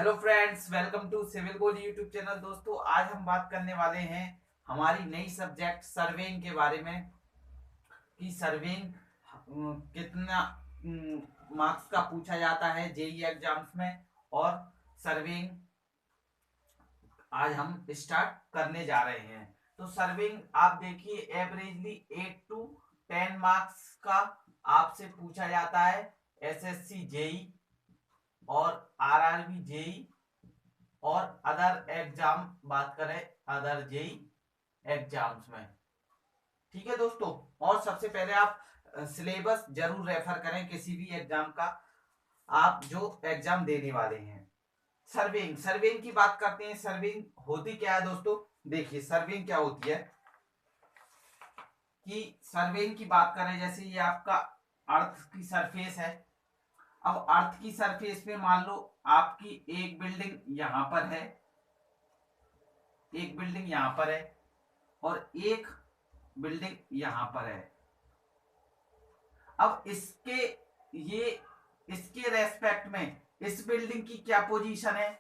Hello friends, welcome to civil gold YouTube channel. दोस्तों, आज हम बात करने वाले हैं हमारी नई सब्जेक्ट सर्वेइंग के बारे में कि सर्वेइंग कितना मार्क्स का पूछा जाता है जेईई एग्जाम्स में। और सर्वेइंग आज हम स्टार्ट करने जा रहे हैं। तो सर्वेइंग आप देखिए, एवरेजली 8 to 10 मार्क्स का आपसे पूछा जाता है एसएससी जेईई और आरआरबी जेईई और अदर एग्जाम बात करें अदर जेई एग्जाम्स में। ठीक है दोस्तों, और सबसे पहले आप सिलेबस जरूर रेफर करें किसी भी एग्जाम का आप जो एग्जाम देने वाले हैं। सर्वेइंग सर्वेइंग की बात करते हैं। सर्वेइंग होती क्या है दोस्तों? देखिए, सर्वेइंग क्या होती है कि सर्वेइंग की बात करें, जैसे ये आपका अर्थ की सरफेस है। अब अर्थ की सरफेस पे मान लो आपकी एक बिल्डिंग यहां पर है, एक बिल्डिंग यहां पर है और एक बिल्डिंग यहां पर है। अब ये इसके रेस्पेक्ट में इस बिल्डिंग की क्या पोजीशन है,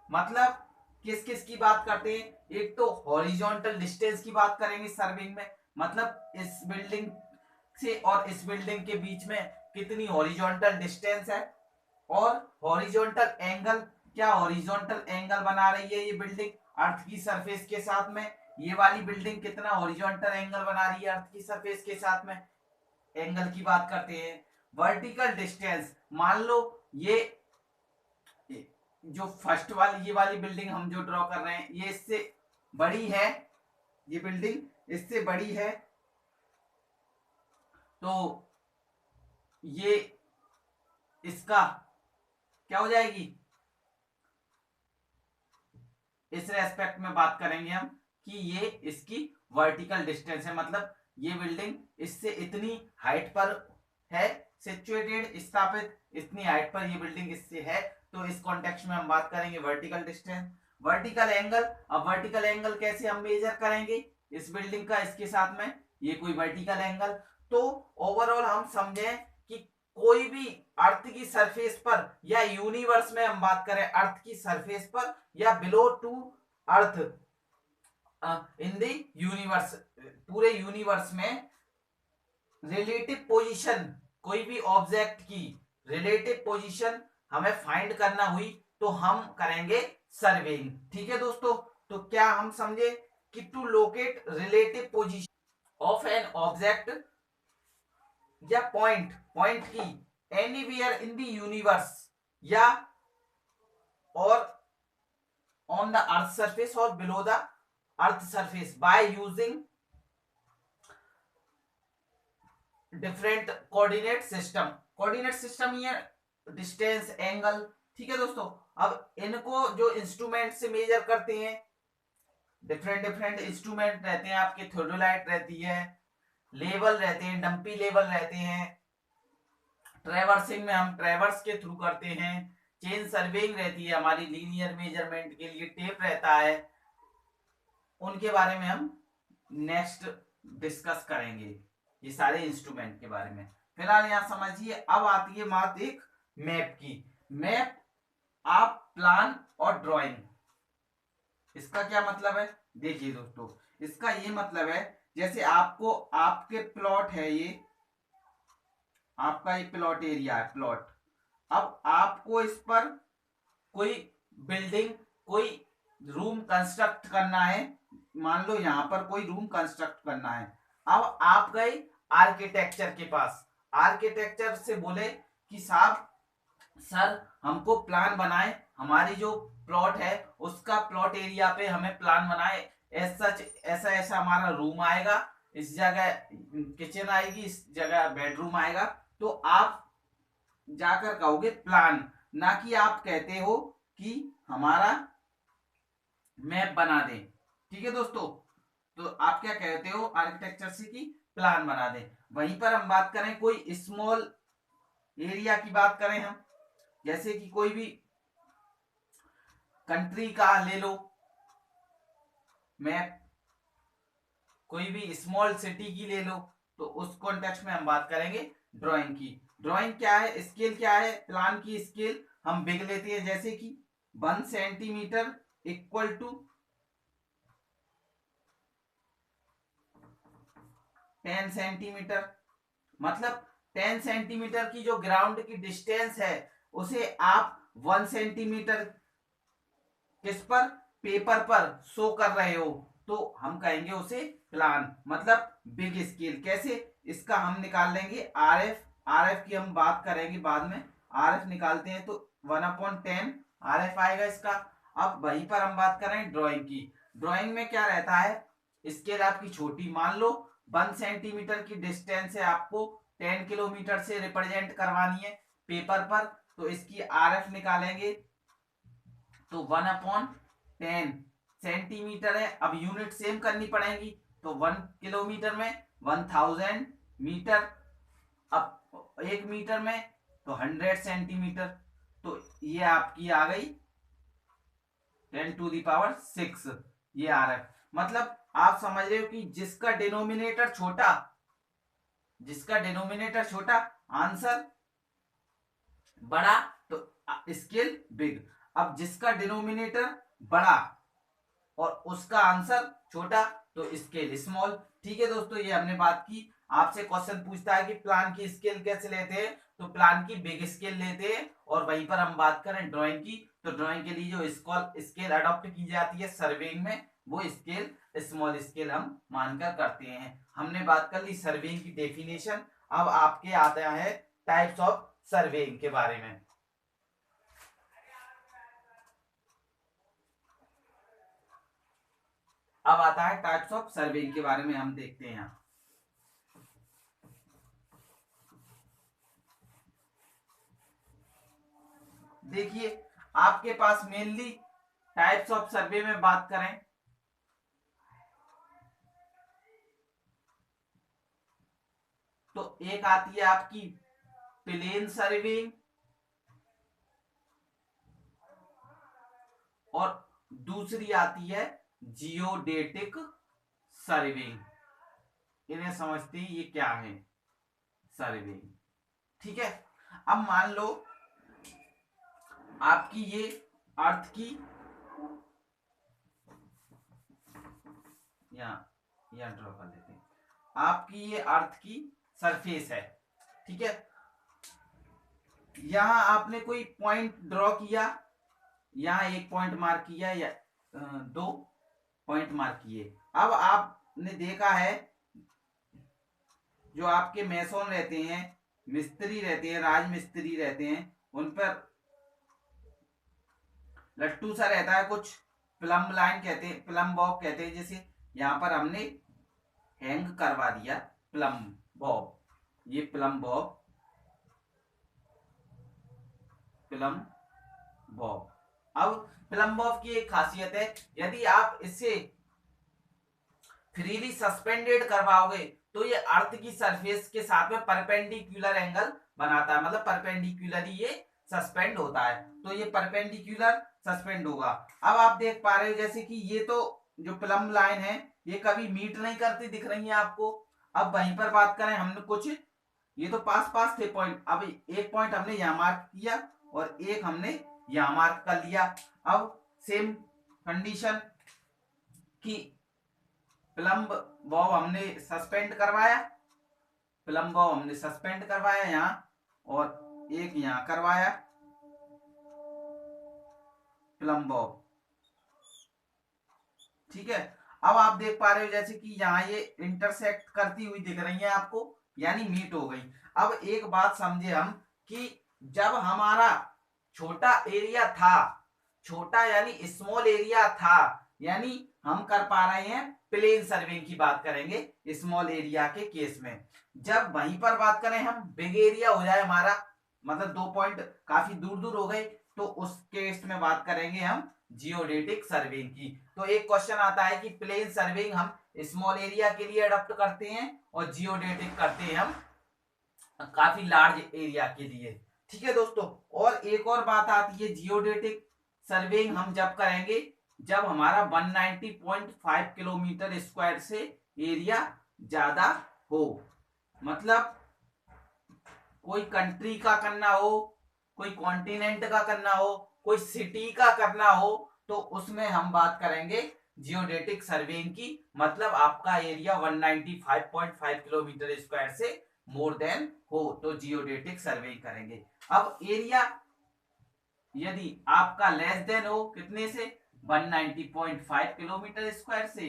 मतलब किस किस की बात करते हैं। एक तो हॉरिजॉन्टल डिस्टेंस की बात करेंगे सर्विंग में, मतलब इस बिल्डिंग से और इस बिल्डिंग के बीच में कितनी हॉरिजॉन्टल डिस्टेंस है। और हॉरिजॉन्टल एंगल, क्या हॉरिजॉन्टल एंगल बना रही है ये बिल्डिंग अर्थ की सरफेस के साथ में। ये वाली बिल्डिंग कितना हॉरिजॉन्टल एंगल बना रही है अर्थ की सरफेस के साथ में, एंगल की बात करते हैं। वर्टिकल डिस्टेंस, मान लो ये जो फर्स्ट वाली ये वाली बिल्डिंग हम जो ड्रॉ कर रहे हैं ये इससे बड़ी है, ये बिल्डिंग इससे बड़ी है, तो ये इसका क्या हो जाएगी, इस रेस्पेक्ट में बात करेंगे हम कि ये इसकी वर्टिकल डिस्टेंस है, मतलब ये बिल्डिंग इससे इतनी हाइट पर है सिचुएटेड, स्थापित इतनी हाइट पर ये बिल्डिंग इससे है। तो इस कॉन्टेक्स्ट में हम बात करेंगे वर्टिकल डिस्टेंस। वर्टिकल एंगल, अब वर्टिकल एंगल कैसे हम मेजर करेंगे इस बिल्डिंग का इसके साथ में, ये कोई वर्टिकल एंगल। तो ओवरऑल हम समझें कि कोई भी अर्थ की सरफेस पर या यूनिवर्स में हम बात करें अर्थ की सरफेस पर या below to earth in the universe, पूरे यूनिवर्स में रिलेटिव पोजीशन, कोई भी ऑब्जेक्ट की रिलेटिव पोजीशन हमें फाइंड करना हुई तो हम करेंगे सर्वेइंग। ठीक है दोस्तों, तो क्या हम समझे कि to locate relative position of an object या पॉइंट की एनीवेयर इन द यूनिवर्स या और ऑन द अर्थ सरफेस और below the earth surface by using different coordinate system. Coordinate system ये डिस्टेंस, एंगल। ठीक है दोस्तों, अब इनको जो इंस्ट्रूमेंट से मेजर करते हैं, डिफरेंट डिफरेंट इंस्ट्रूमेंट रहते हैं आपके, थोडोलाइट रहती है, लेवल रहते हैं, डंपी लेवल रहते हैं, ट्रेवर्सिंग में हम ट्रेवर्स के थ्रू करते हैं, चेन सर्वेइंग रहती है हमारी लीनियर मेजरमेंट के लिए, टेप रहता है। उनके बारे में हम नेक्स्ट डिस्कस करेंगे, ये सारे इंस्ट्रूमेंट के बारे में। फिलहाल यहां समझिए, अब आती है बात एक मैप की। मैप, आप प्लान और ड्राइंग, इसका क्या मतलब है? देखिए दोस्तों, इसका ये मतलब है जैसे आपको आपके प्लॉट है, ये आपका ये प्लॉट एरिया है, प्लॉट। अब आपको इस पर कोई बिल्डिंग, कोई रूम कंस्ट्रक्ट करना है, मान लो यहां पर कोई रूम कंस्ट्रक्ट करना है। अब आप गए आर्किटेक्चर के पास, आर्किटेक्चर से बोले कि साहब सर हमको प्लान बनाए, हमारी जो प्लॉट है उसका प्लॉट एरिया पे हमें प्लान बनाए, ऐसा ऐसा ऐसा हमारा रूम आएगा, इस जगह किचन आएगी, इस जगह बेडरूम आएगा। तो आप जाकर कहोगे प्लान, ना कि आप कहते हो कि हमारा मैप बना दे। ठीक है दोस्तों, तो आप क्या कहते हो आर्किटेक्चर से कि प्लान बना दे। वहीं पर हम बात करें कोई स्मॉल एरिया की बात करें हम, जैसे कि कोई भी कंट्री का ले लो मैप, कोई भी स्मॉल सिटी की ले लो, तो उस कॉन्टेक्स्ट में हम बात करेंगे ड्राइंग की। ड्राइंग क्या है, स्केल क्या है, प्लान की स्केल हम बिग लेते हैं, जैसे कि 1 सेंटीमीटर इक्वल टू 10 सेंटीमीटर। मतलब 10 सेंटीमीटर की जो ग्राउंड की डिस्टेंस है उसे आप 1 सेंटीमीटर किस पर, पेपर पर शो कर रहे हो, तो हम कहेंगे उसे प्लान, मतलब बिग स्केल। कैसे, इसका हम निकाल लेंगे आरएफ। आरएफ की हम बात करेंगे बाद में। आरएफ निकालते हैं तो 1/10 आरएफ आएगा इसका। अब वहीं पर हम बात करें ड्राइंग की। ड्राइंग में क्या रहता है, स्केल आपकी छोटी, मान लो 1 सेंटीमीटर की डिस्टेंस है, आपको 10 किलोमीटर से रिप्रेजेंट करवानी है पेपर पर, तो इसकी आरएफ निकालेंगे तो 1/10 सेंटीमीटर है। अब यूनिट सेम करनी पड़ेगी, तो 1 किलोमीटर में 1000 मीटर, अब 1 मीटर में तो 100 सेंटीमीटर। तो ये आपकी आ गई 10⁶ ये आ रहा है। मतलब आप समझ रहे हो कि जिसका डिनोमिनेटर छोटा आंसर बड़ा, तो स्केल बिग। अब जिसका डिनोमिनेटर बड़ा और उसका आंसर छोटा, तो स्केल स्मॉल। ठीक है दोस्तों, ये हमने बात की। आपसे क्वेश्चन पूछता है कि प्लान की स्केल कैसे लेते हैं, तो प्लान की बिग स्केल लेते हैं। और वहीं पर हम बात करें ड्राइंग की, तो ड्राइंग के लिए जो स्केल अडॉप्ट की जाती है सर्वेइंग में, वो स्केल स्मॉल स्केल हम मानकर करते हैं। हमने बात कर ली सर्वेइंग की डेफिनेशन। अब आपके आता है टाइप्स ऑफ सर्वेइंग के बारे में। अब आता है टाइप्स ऑफ सर्वेइंग के बारे में, हम देखते हैं। देखिए, आपके पास मेनली टाइप्स ऑफ सर्वे में बात करें तो एक आती है आपकी प्लेन सर्वेइंग, और दूसरी आती है जियोडेटिक सर्वेइंग। इन्हें समझते हैं ये क्या है, सर्वेइंग। ठीक है, अब मान लो आपकी ये अर्थ की, यहाँ ड्रॉ कर लेते हैं, आपकी ये अर्थ की सरफेस है। ठीक है, यहां आपने कोई पॉइंट ड्रॉ किया, यहां एक पॉइंट मार्क किया या दो पॉइंट मार्क किए। अब आपने देखा है जो आपके मैसोन रहते हैं, मिस्त्री रहते हैं, राजमिस्त्री रहते हैं, उन पर लट्टू सा रहता है कुछ, प्लम लाइन कहते हैं, प्लम बॉब कहते हैं। जैसे यहां पर हमने हैंग करवा दिया प्लम बॉब, ये प्लम बॉब, प्लम बॉब। अब प्लम बॉब की एक खासियत है, यदि आप इसे फ्रीली सस्पेंडेड करवाओगे तो ये अर्थ की सरफेस के साथ में परपेंडिकुलर एंगल बनाता है, मतलब परपेंडिकुलरली ये सस्पेंड होता है, तो ये परपेंडिकुलर सस्पेंड होगा। अब आप देख पा रहे हो जैसे कि ये तो जो प्लम लाइन है ये कभी मीट नहीं करती दिख रही है आपको। अब वहीं पर बात करें, हमने कुछ, ये तो पास पास थे पॉइंट, अब एक पॉइंट हमने यहां मार्क किया और एक हमने यहां मार्क कर लिया। अब सेम कंडीशन की प्लम बॉब हमने सस्पेंड करवाया, प्लम बॉब हमने सस्पेंड करवाया यहां, और एक यहां करवाया प्लम बॉब। ठीक है, अब आप देख पा रहे हो जैसे कि यहाँ ये इंटरसेक्ट करती हुई दिख रही है आपको, यानी मीट हो गई। अब एक बात समझे हम कि जब हमारा छोटा एरिया था, छोटा यानी स्मॉल एरिया था, यानी हम कर पा रहे हैं प्लेन सर्वेइंग की बात करेंगे स्मॉल एरिया के केस में। जब वहीं पर बात करें हम बिग एरिया हो जाए हमारा, मतलब दो पॉइंट काफी दूर दूर हो गए, तो उस केस में बात करेंगे हम जियोडेटिक सर्वेइंग की। तो एक क्वेश्चन आता है कि प्लेन सर्वेइंग हम स्मॉल एरिया के लिए अडॉप्ट करते हैं और जियोडेटिक करते हैं हम काफी लार्ज एरिया के लिए। ठीक है दोस्तों, और एक और बात आती है जियोडेटिक सर्वेइंग हम जब करेंगे जब हमारा 190.5 किलोमीटर स्क्वायर से एरिया ज्यादा हो, मतलब कोई कंट्री का करना हो, कोई कॉन्टिनेंट का करना हो, कोई सिटी का करना हो तो उसमें हम बात करेंगे जियोडेटिक सर्वेइंग की, मतलब आपका एरिया 195.5 किलोमीटर स्क्वायर से मोर देन हो तो जियोडेटिक सर्वेइंग करेंगे। अब एरिया यदि आपका लेस देन हो कितने से, 190.5 किलोमीटर स्क्वायर से,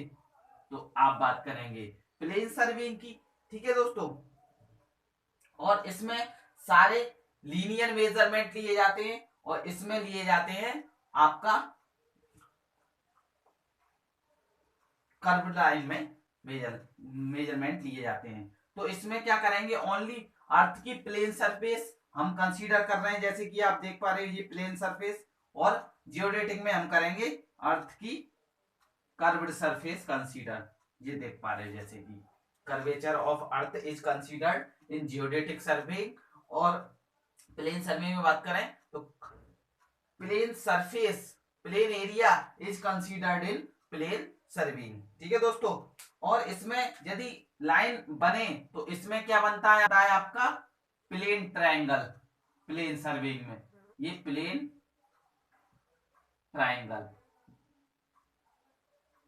तो आप बात करेंगे प्लेन सर्वेइंग की। ठीक है दोस्तों, और इसमें सारे लीनियर मेजरमेंट लिए जाते हैं और इसमें लिए जाते हैं आपका कर्व लाइन में मेजरमेंट लिए जाते हैं। तो इसमें क्या करेंगे, ओनली अर्थ की प्लेन सरफेस हम कंसीडर कर रहे हैं, जैसे कि आप देख पा रहे हो ये प्लेन सरफेस, और जियोडेटिक में हम करेंगे अर्थ की कर्व्ड सरफेस कंसीडर, ये देख पा रहे हैं जैसे कि curvature of earth is considered in geodetic survey. और प्लेन सर्वे में बात करें तो plane surface, plane area is considered in plane surveying. ठीक है दोस्तों, और इसमें यदि लाइन बने तो इसमें क्या बनता है आपका प्लेन ट्रायंगल, प्लेन सर्विंग में ये प्लेन ट्रायंगल।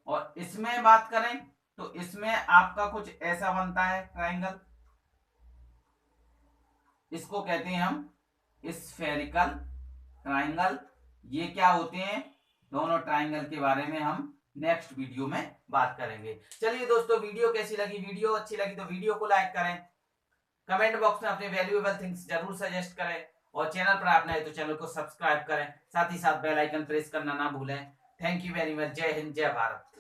और इसमें बात करें तो इसमें आपका कुछ ऐसा बनता है ट्रायंगल, इसको कहते हैं हम स्फेरिकल ट्रायंगल। ये क्या होते हैं, दोनों ट्रायंगल के बारे में हम नेक्स्ट वीडियो में बात करेंगे। चलिए दोस्तों, वीडियो कैसी लगी, वीडियो अच्छी लगी तो वीडियो को लाइक करें, कमेंट बॉक्स में अपने वैल्यूएबल थिंग्स जरूर सजेस्ट करें, और चैनल पर आप नए तो चैनल को सब्सक्राइब करें, साथ ही साथ बेल आइकन प्रेस करना ना भूलें। Thank you very much. जय हिंद, जय भारत।